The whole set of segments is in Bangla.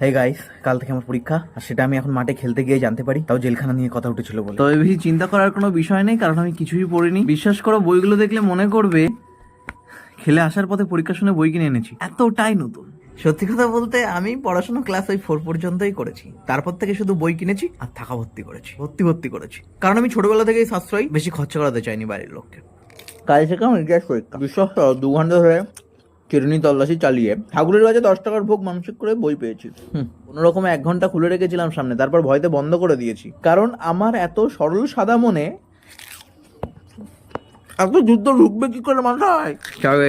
হে গাইস, কাল থেকে আমার পরীক্ষা, আর সেটা আমি এখন মাঠে খেলতে গিয়ে জানতে পারি, তাও জেলখানা নিয়ে কথা উঠেছিল বলে। তবে বেশি চিন্তা করার কোনো বিষয় নেই, কারণ আমি কিছুই পড়িনি। বিশ্বাস করো, বইগুলো দেখলে মনে করবে খেলে আসার পথে পরীক্ষা শুনে বই কিনে এনেছি, এতটাই নতুন। সত্যি কথা বলতে আমি পড়াশোনা ক্লাস ওই 4 পর্যন্তই করেছি, তারপর থেকে শুধু বই কিনেছি আর থাকা ভর্তি করেছি, কারণ আমি ছোটবেলা থেকেই সাশ্রয়ী, বেশি খরচা করাতে চাইনি বাড়ির লোককে। কাল থেকে আমার ইতিহাস পরীক্ষা। বিশ্বাস করো, 2 ঘন্টা ধরে চিরুনি তল্লাশি চালিয়ে ঠাকুরের কাছে 10 টাকার ভোগ মানসিক করে বই পেয়েছি। কোনো রকমে 1 ঘন্টা খুলে রেখেছিলাম সামনে, তারপর ভয়তে বন্ধ করে দিয়েছি, কারণ আমার এত সরল সাদা মনে এত যুদ্ধ ঢুকবে কি করে মাথায়।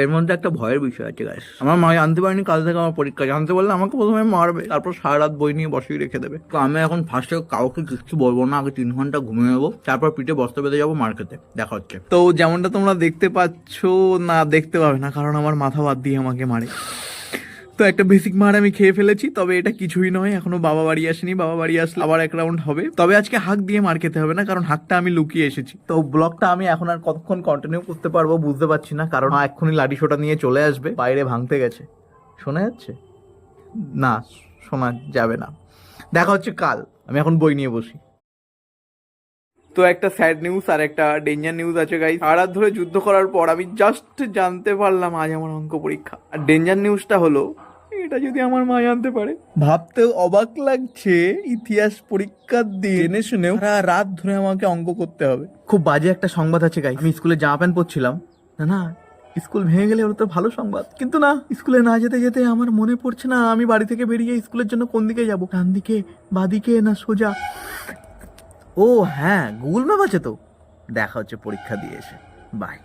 এর মধ্যে একটা ভয়ের বিষয় আছে গাইস। আমার মা জানতে পারেনি কাল থেকে আমার পরীক্ষা, জানতে পারলে আমাকে প্রথমে মারবে, তারপর সারা রাত বই নিয়ে বসিয়ে রেখে দেবে। তো আমি এখন ফার্স্টে কাউকে কিছু বলবো না, আগে 3 ঘন্টা ঘুমিয়ে নেবো, তারপর পিঠে বস্তা বেঁধে যাবো মার খেতে। দেখা হচ্ছে। তো যেমনটা তোমরা দেখতে পাচ্ছ, না দেখতে পাবে না, কারণ আমার মাথা বাদ দিয়ে আমাকে মারে। তো একটা বেসিক মার আমি খেয়ে ফেলেছি, তবে এটা কিছুই নয়, এখনো বাবা বাড়ি আসেনি, বাবা বাড়ি আসলে আবার 1 রাউন্ড হবে। তবে আজকে হাঁক দিয়ে মার খেতে হবে না, কারণ হাঁকটা আমি লুকিয়ে এসেছি। তো ব্লগটা আমি এখন আর কতক্ষণ কন্টিনিউ করতে পারবো বুঝতে পারছি না, কারণ এক্ষুনি লাঠি সোটা নিয়ে চলে আসবে, বাইরে ভাঙতে গেছে। শোনা যাচ্ছে? না, শোনা যাবে না। দেখা হচ্ছে কাল। আমি এখন বই নিয়ে বসি। তো একটা স্যাড নিউজ আর একটা ডেঞ্জার নিউজ আছে গাইস। সারা রাত ধরে যুদ্ধ করার পর আমি জাস্ট জানতে পারলাম আজ আমার অঙ্ক পরীক্ষা। আর ডেঞ্জার নিউজটা হলো, এটা যদি আমার মা জানতে পারে। ভাবতেও অবাক লাগছে, ইতিহাস পরীক্ষার দিন জেনে শুনেও সারা রাত ধরে আমাকে অঙ্ক করতে হবে। খুব বাজে একটা সংবাদ আছে গাইস। আমি স্কুলে জামা প্যান্ট পরছিলাম, না স্কুল ভেঙে গেলে ওটা তো ভালো সংবাদ, কিন্তু না, স্কুলে না যেতে যেতে আমার মনে পড়ছে না আমি বাড়ি থেকে বেরিয়ে স্কুলের জন্য কোন দিকে যাব, ডান দিকে, বাদিকে, না সোজা। ও হ্যাঁ, গুগল ম্যাপ আছে তো। দেখা হচ্ছে পরীক্ষা দিয়ে এসে। বাই।